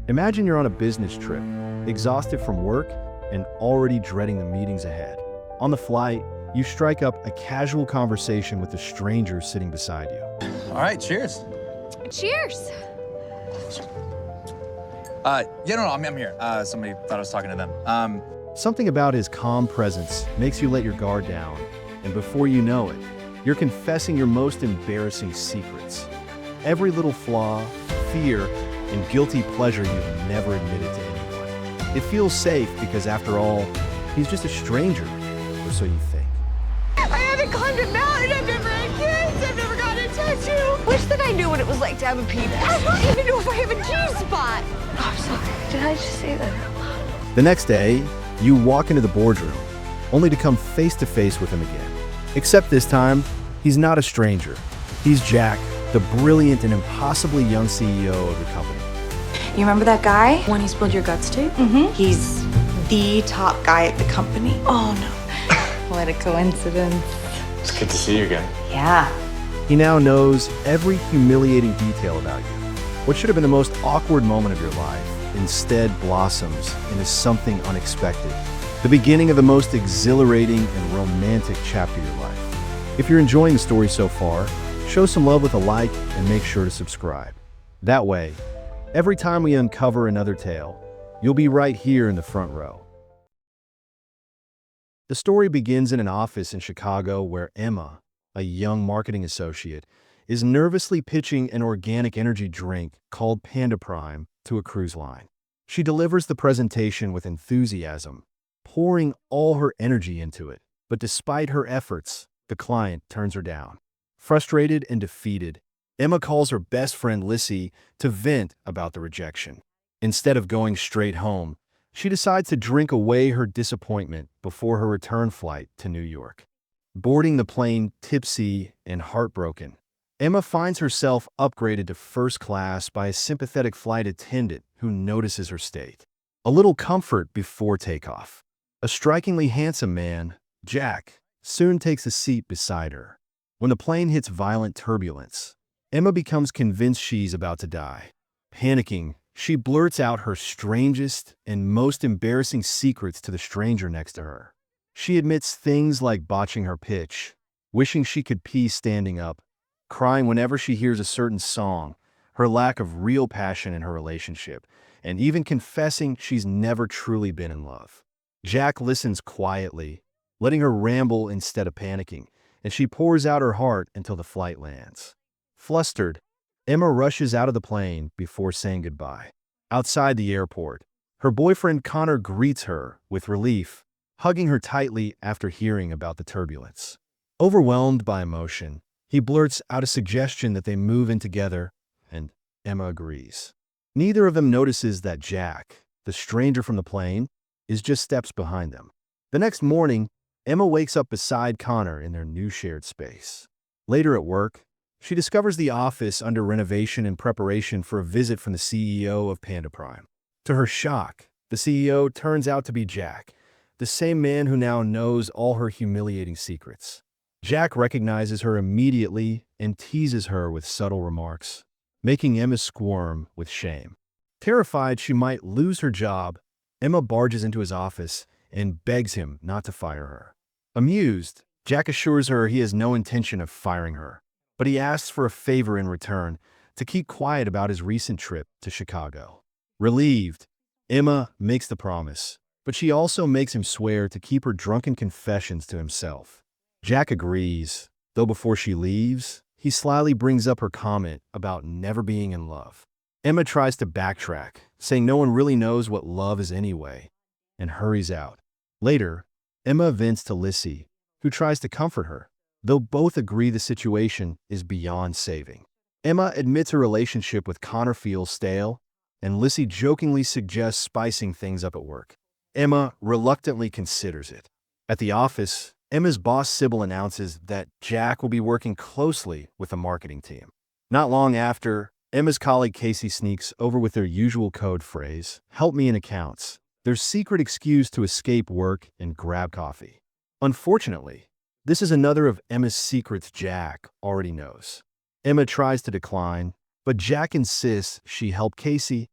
Imagine you're on a business trip, exhausted from work and already dreading the meetings ahead. On the flight, you strike up a casual conversation with a stranger sitting beside you. All right, cheers. Cheers! No, I'm here. Somebody thought I was talking to them. Something about his calm presence makes you let your guard down, and before you know it, you're confessing your most embarrassing secrets. Every little flaw, fear, and guilty pleasure you've never admitted to anyone. It feels safe because, after all, he's just a stranger, or so you think. I haven't climbed a mountain, I've never had kids, I've never gotten a tattoo. Wish that I knew what it was like to have a penis. I don't even know if I have a G-spot. Oh, I'm sorry, did I just say that out loud? The next day, you walk into the boardroom, only to come face to face with him again. Except this time, he's not a stranger. He's Jack, the brilliant and impossibly young CEO of the company. You remember that guy? One you spilled your guts to? Mm-hmm. He's the top guy at the company. Oh no. What a coincidence. It's good to see you again. Yeah. He now knows every humiliating detail about you. What should have been the most awkward moment of your life instead blossoms into something unexpected. The beginning of the most exhilarating and romantic chapter of your life. If you're enjoying the story so far, show some love with a like and make sure to subscribe. That way, every time we uncover another tale, you'll be right here in the front row. The story begins in an office in Chicago where Emma, a young marketing associate, is nervously pitching an organic energy drink called Panda Prime to a cruise line. She delivers the presentation with enthusiasm, pouring all her energy into it. But despite her efforts, the client turns her down. Frustrated and defeated, Emma calls her best friend Lissy to vent about the rejection. Instead of going straight home, she decides to drink away her disappointment before her return flight to New York. Boarding the plane tipsy and heartbroken, Emma finds herself upgraded to first class by a sympathetic flight attendant who notices her state. A little comfort before takeoff. A strikingly handsome man, Jack, soon takes a seat beside her. When the plane hits violent turbulence, Emma becomes convinced she's about to die. Panicking, she blurts out her strangest and most embarrassing secrets to the stranger next to her. She admits things like botching her pitch, wishing she could pee standing up, crying whenever she hears a certain song, her lack of real passion in her relationship, and even confessing she's never truly been in love. Jack listens quietly, letting her ramble instead of panicking, and she pours out her heart until the flight lands. Flustered, Emma rushes out of the plane before saying goodbye. Outside the airport, her boyfriend Connor greets her with relief, hugging her tightly after hearing about the turbulence. Overwhelmed by emotion, he blurts out a suggestion that they move in together, and Emma agrees. Neither of them notices that Jack, the stranger from the plane, is just steps behind them. The next morning, Emma wakes up beside Connor in their new shared space. Later at work, she discovers the office under renovation in preparation for a visit from the CEO of Panda Prime. To her shock, the CEO turns out to be Jack, the same man who now knows all her humiliating secrets. Jack recognizes her immediately and teases her with subtle remarks, making Emma squirm with shame. Terrified she might lose her job, Emma barges into his office and begs him not to fire her. Amused, Jack assures her he has no intention of firing her, but he asks for a favor in return to keep quiet about his recent trip to Chicago. Relieved, Emma makes the promise, but she also makes him swear to keep her drunken confessions to himself. Jack agrees, though before she leaves, he slyly brings up her comment about never being in love. Emma tries to backtrack, saying no one really knows what love is anyway, and hurries out. Later, Emma vents to Lissy, who tries to comfort her, though both agree the situation is beyond saving. Emma admits her relationship with Connor feels stale, and Lissy jokingly suggests spicing things up at work. Emma reluctantly considers it. At the office, Emma's boss Sybil announces that Jack will be working closely with the marketing team. Not long after, Emma's colleague Casey sneaks over with their usual code phrase, "Help me in accounts," their secret excuse to escape work and grab coffee. Unfortunately, this is another of Emma's secrets Jack already knows. Emma tries to decline, but Jack insists she help Casey,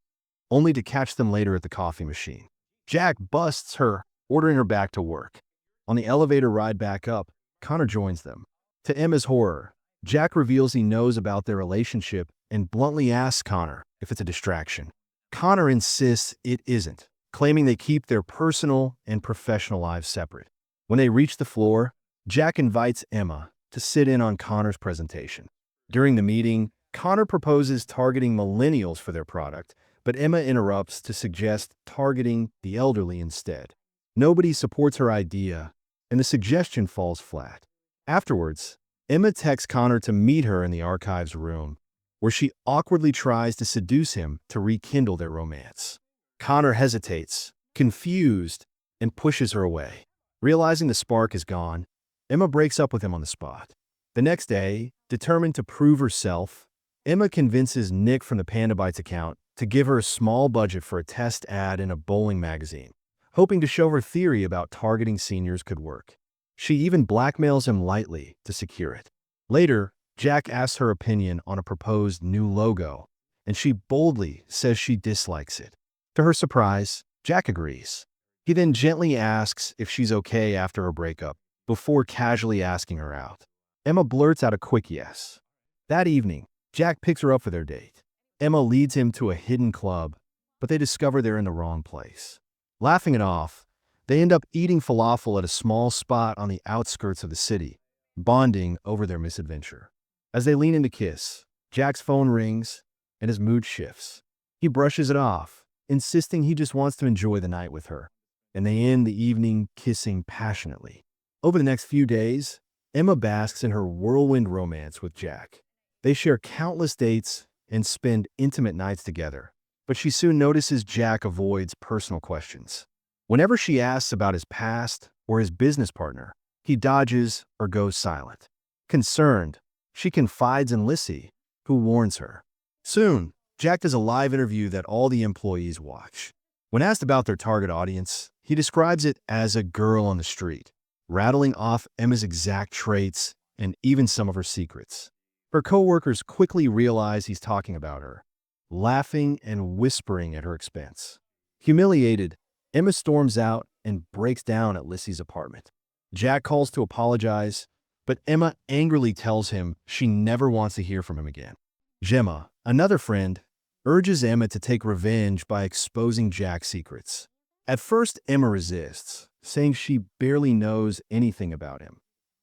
only to catch them later at the coffee machine. Jack busts her, ordering her back to work. On the elevator ride back up, Connor joins them. To Emma's horror, Jack reveals he knows about their relationship and bluntly asks Connor if it's a distraction. Connor insists it isn't, claiming they keep their personal and professional lives separate. When they reach the floor, Jack invites Emma to sit in on Connor's presentation. During the meeting, Connor proposes targeting millennials for their product, but Emma interrupts to suggest targeting the elderly instead. Nobody supports her idea, and the suggestion falls flat. Afterwards, Emma texts Connor to meet her in the archives room, where she awkwardly tries to seduce him to rekindle their romance. Connor hesitates, confused, and pushes her away. Realizing the spark is gone, Emma breaks up with him on the spot. The next day, determined to prove herself, Emma convinces Nick from the Panda Bites account to give her a small budget for a test ad in a bowling magazine, hoping to show her theory about targeting seniors could work. She even blackmails him lightly to secure it. Later, Jack asks her opinion on a proposed new logo, and she boldly says she dislikes it. To her surprise, Jack agrees. He then gently asks if she's okay after a breakup, before casually asking her out. Emma blurts out a quick yes. That evening, Jack picks her up for their date. Emma leads him to a hidden club, but they discover they're in the wrong place. Laughing it off, they end up eating falafel at a small spot on the outskirts of the city, bonding over their misadventure. As they lean in to kiss, Jack's phone rings and his mood shifts. He brushes it off, insisting he just wants to enjoy the night with her, and they end the evening kissing passionately. Over the next few days, Emma basks in her whirlwind romance with Jack. They share countless dates and spend intimate nights together, but she soon notices Jack avoids personal questions. Whenever she asks about his past or his business partner, he dodges or goes silent. Concerned, she confides in Lissy, who warns her. Soon, Jack does a live interview that all the employees watch. When asked about their target audience, he describes it as a girl on the street, rattling off Emma's exact traits and even some of her secrets. Her coworkers quickly realize he's talking about her, laughing and whispering at her expense. Humiliated, Emma storms out and breaks down at Lissy's apartment. Jack calls to apologize, but Emma angrily tells him she never wants to hear from him again. Gemma, another friend, urges Emma to take revenge by exposing Jack's secrets. At first, Emma resists, saying she barely knows anything about him,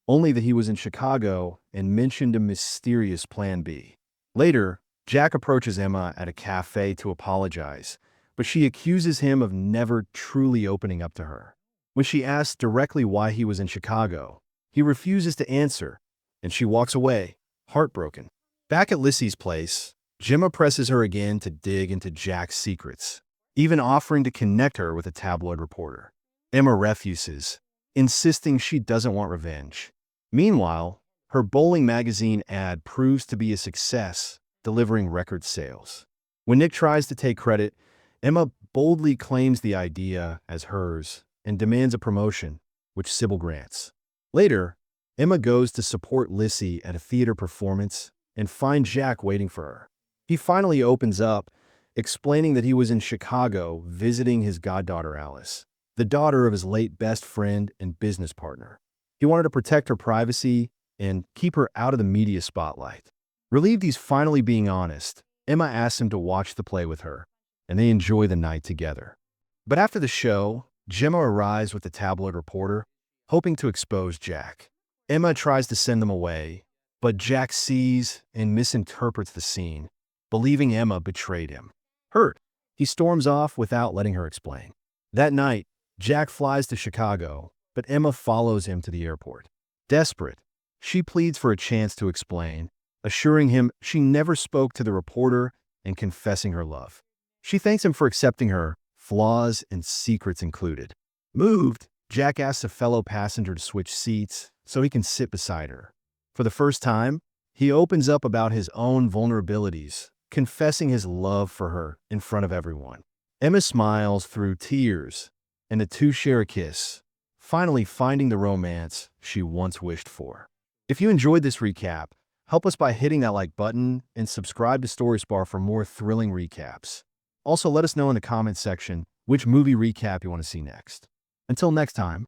only that he was in Chicago and mentioned a mysterious Plan B. Later, Jack approaches Emma at a cafe to apologize, but she accuses him of never truly opening up to her. When she asks directly why he was in Chicago, he refuses to answer, and she walks away, heartbroken. Back at Lissy's place, Gemma presses her again to dig into Jack's secrets, even offering to connect her with a tabloid reporter. Emma refuses, insisting she doesn't want revenge. Meanwhile, her bowling magazine ad proves to be a success, delivering record sales. When Nick tries to take credit, Emma boldly claims the idea as hers and demands a promotion, which Sybil grants. Later, Emma goes to support Lissy at a theater performance and finds Jack waiting for her. He finally opens up, explaining that he was in Chicago visiting his goddaughter Alice, the daughter of his late best friend and business partner. He wanted to protect her privacy and keep her out of the media spotlight. Relieved he's finally being honest, Emma asks him to watch the play with her, and they enjoy the night together. But after the show, Gemma arrives with the tabloid reporter, hoping to expose Jack. Emma tries to send them away, but Jack sees and misinterprets the scene, believing Emma betrayed him. Hurt, he storms off without letting her explain. That night, Jack flies to Chicago, but Emma follows him to the airport. Desperate, she pleads for a chance to explain, assuring him she never spoke to the reporter and confessing her love. She thanks him for accepting her, flaws and secrets included. Moved, Jack asks a fellow passenger to switch seats so he can sit beside her. For the first time, he opens up about his own vulnerabilities, confessing his love for her in front of everyone. Emma smiles through tears, and the two share a kiss, finally finding the romance she once wished for. If you enjoyed this recap, help us by hitting that like button and subscribe to StorySpar for more thrilling recaps. Also, let us know in the comments section which movie recap you want to see next. Until next time.